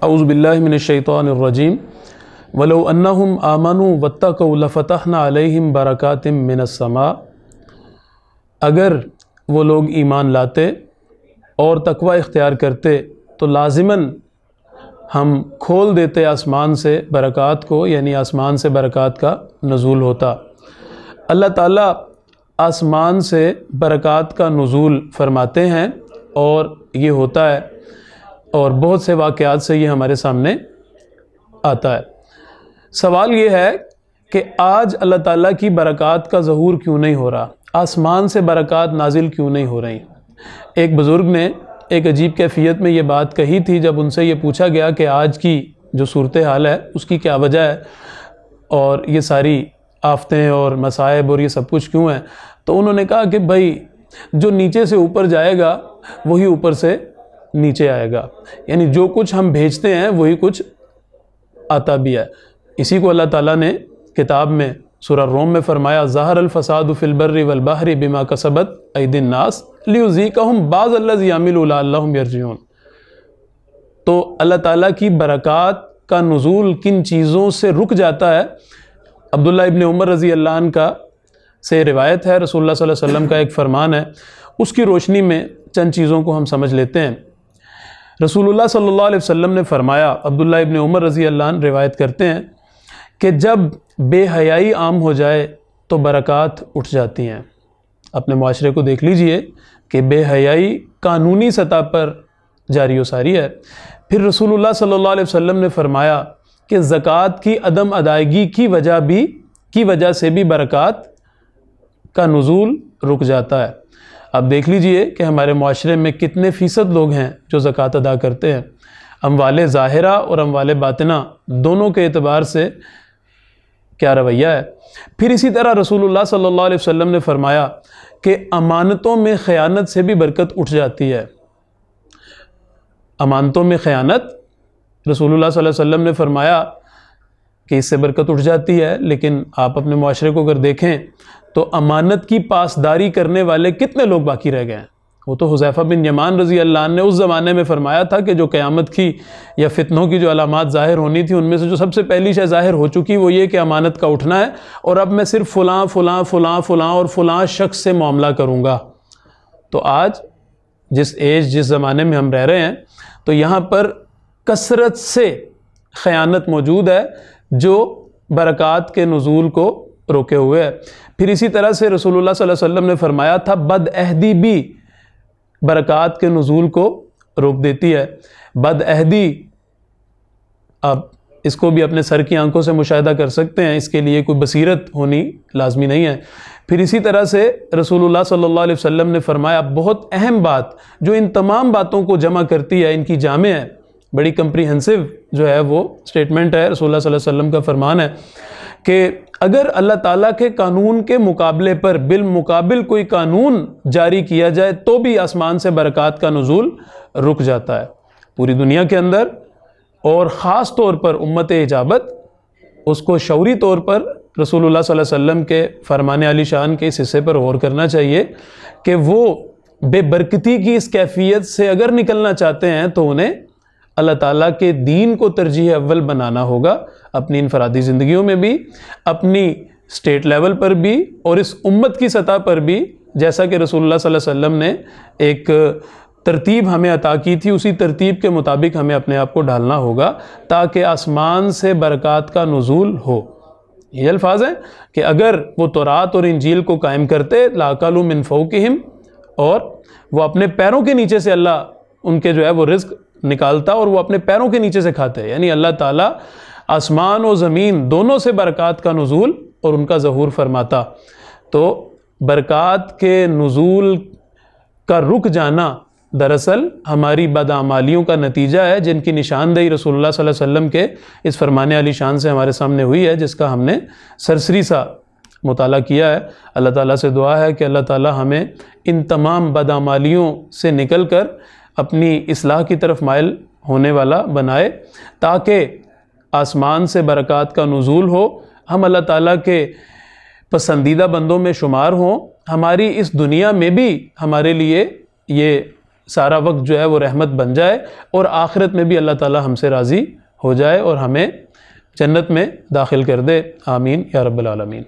औज़ु बिल्लाहि मिनश्शैतानिर्रजीम वलौ अन्नहुम आमनु वत्तक़ौ लफ़तहना अलैहिम बरकातिम मिनस्समा। अगर वो लोग ईमान लाते और तकवा इख्तियार करते तो लाज़िमन हम खोल देते आसमान से बरक़ात को, यानी आसमान से बरक़ात का नुज़ूल होता। अल्लाह ताला आसमान से बरक़ात का नुज़ूल फरमाते हैं और ये होता है, और बहुत से वाक़यात से ये हमारे सामने आता है। सवाल ये है कि आज अल्लाह ताला की बरक़ात का ज़हूर क्यों नहीं हो रहा, आसमान से बरक़ात नाजिल क्यों नहीं हो रही। एक बुज़ुर्ग ने एक अजीब कैफ़ियत में ये बात कही थी जब उनसे ये पूछा गया कि आज की जो सूरत हाल है उसकी क्या वजह है और ये सारी आफतें और मसाइब और ये सब कुछ क्यों है। तो उन्होंने कहा कि भाई जो नीचे से ऊपर जाएगा वही ऊपर से नीचे आएगा, यानी जो कुछ हम भेजते हैं वही कुछ आता भी है। इसी को अल्लाह ताला ने किताब में सूरा रोम में फरमाया, ज़हरल फ़सादु फ़िल बर्रि वल बहरि बिमा कसबत ऐदिन नास लियुज़ीक़हुम बाज़ल्लज़ी अमिलू लअल्लहुम यरजिऊन। तो अल्लाह ताला की बरक़ात का नुज़ूल किन चीज़ों से रुक जाता है। अब्दुल्ला इब्न उमर रज़ी अल्लाह अन्हु का से रिवायत है, रसूलुल्लाह सल्लल्लाहु अलैहि वसल्लम का एक फ़रमान है, उसकी रोशनी में चंद चीज़ों को हम समझ लेते हैं। रसूलुल्लाह सल्लल्लाहु अलैहि वसल्लम ने फ़रमाया, अब्दुल्ला इब्न उमर रज़ी अल्लाह अन्हु रिवायत करते हैं कि जब बेहयाई आम हो जाए तो बरक़ात उठ जाती हैं। अपने मुआशरे को देख लीजिए कि बेहयाई कानूनी सतह पर जारी व सारी है। फिर रसूलुल्लाह सल्लल्लाहु अलैहि वसल्लम ने फ़रमाया कि ज़कात की अदम अदायगी की वजह से भी बरक़ात का नुज़ूल रुक जाता है। अब देख लीजिए कि हमारे मुआशरे में कितने फ़ीसद लोग हैं जो ज़कात अदा करते हैं। अमवाले ज़ाहिरा और अमवाले बातिना दोनों के एतबार से क्या रवैया है। फिर इसी तरह रसूलुल्लाह सल्लल्लाहु अलैहि वसल्लम ने फ़रमाया कि अमानतों में ख़यानत से भी बरकत उठ जाती है। अमानतों में ख़यानत, रसूलुल्लाह सल्लल्लाहु अलैहि वसल्लम ने फ़रमाया कि इससे बरकत उठ जाती है, लेकिन आप अपने मुआशरे को अगर देखें तो अमानत की पासदारी करने वाले कितने लोग बाकी रह गए हैं। वो तो हुज़ैफ़ा बिन यमान रज़ी अल्लाह अन्हु ने उस ज़माने में फ़रमाया था कि जो क़यामत की या फितनों की जो अलामात ज़ाहिर होनी थी उनमें से जो सबसे पहली शय ज़ाहिर हो चुकी वो ये कि अमानत का उठना है, और अब मैं सिर्फ फ़लाँ फ़लाँ फ़लाँ फ़लाँ और फ़लाँ शख्स से मामला करूँगा। तो आज जिस ज़माने में हम रह रहे हैं तो यहाँ पर कसरत से ख़यानत मौजूद है जो बरक़ात के नुज़ूल को रोके हुए है। फिर इसी तरह से रसूलुल्लाह सल्लल्लाहु अलैहि वसल्लम ने फ़रमाया था बदअहदी भी बरक़ात के नुज़ूल को रोक देती है। बदअहदी, आप इसको भी अपने सर की आंखों से मुशाहिदा कर सकते हैं, इसके लिए कोई बसीरत होनी लाजमी नहीं है। फिर इसी तरह से रसूलुल्लाह सल्लल्लाहु अलैहि वसल्लम ने फ़रमाया, बहुत अहम बात जो इन तमाम बातों को जमा करती है, इनकी जामे है, बड़ी कंप्रीहेंसिव जो है वो स्टेटमेंट है, रसूलुल्लाह सल्लल्लाहु अलैहि वसल्लम का फ़रमान है कि अगर अल्लाह ताला के कानून के मुकाबले पर बिलमुकाबिल कोई कानून जारी किया जाए तो भी आसमान से बरक़ात का नुज़ूल रुक जाता है। पूरी दुनिया के अंदर और ख़ास तौर पर उम्मत इजाबत उसको शौरी तौर पर रसूलुल्लाह सल्लल्लाहु अलैहि वसल्लम के फ़रमान आली शान के इस हिस्से पर गौर करना चाहिए कि वो बेबरकती की इस कैफियत से अगर निकलना चाहते हैं तो उन्हें अल्लाह ताला के दीन को तरजीह अव्वल बनाना होगा, अपनी इनफरादी ज़िंदगियों में भी, अपनी स्टेट लेवल पर भी और इस उम्मत की सतह पर भी। जैसा कि रसूलुल्लाह सल्लल्लाहु अलैहि वसल्लम ने एक तरतीब हमें अता की थी, उसी तरतीब के मुताबिक हमें अपने आप को ढालना होगा ताकि आसमान से बरक़ात का नुज़ूल हो। ये अल्फाज हैं कि अगर वो तौरात और इंजील को कायम करते लाकालू मिन फ़ौक़िहिम, और वो अपने पैरों के नीचे से अल्लाह उनके जो है वो रिज़्क़ निकालता और वो अपने पैरों के नीचे से खाते, यानी अल्लाह ताला आसमान और ज़मीन दोनों से बरक़ात का नुज़ूल और उनका ज़हूर फरमाता। तो बरक़ात के नुज़ूल का रुक जाना दरअसल हमारी बदआमालियों का नतीजा है, जिनकी निशानदेही रसूलुल्लाह सल्लल्लाहु अलैहि वसल्लम के इस फ़रमान आली शान से हमारे सामने हुई है, जिसका हमने सरसरी सा मुताला किया है। अल्लाह ताला से दुआ है कि अल्लाह ताला हमें इन तमाम बदआमालियों से निकल कर अपनी इस्लाह की तरफ माइल होने वाला बनाए, ताकि आसमान से बरक़ात का नुज़ूल हो, हम अल्लाह ताला के पसंदीदा बंदों में शुमार हों, हमारी इस दुनिया में भी हमारे लिए ये सारा वक्त जो है वो रहमत बन जाए और आखिरत में भी अल्लाह ताला हमसे राज़ी हो जाए और हमें जन्नत में दाखिल कर दे। आमीन या रब्बल आलमीन।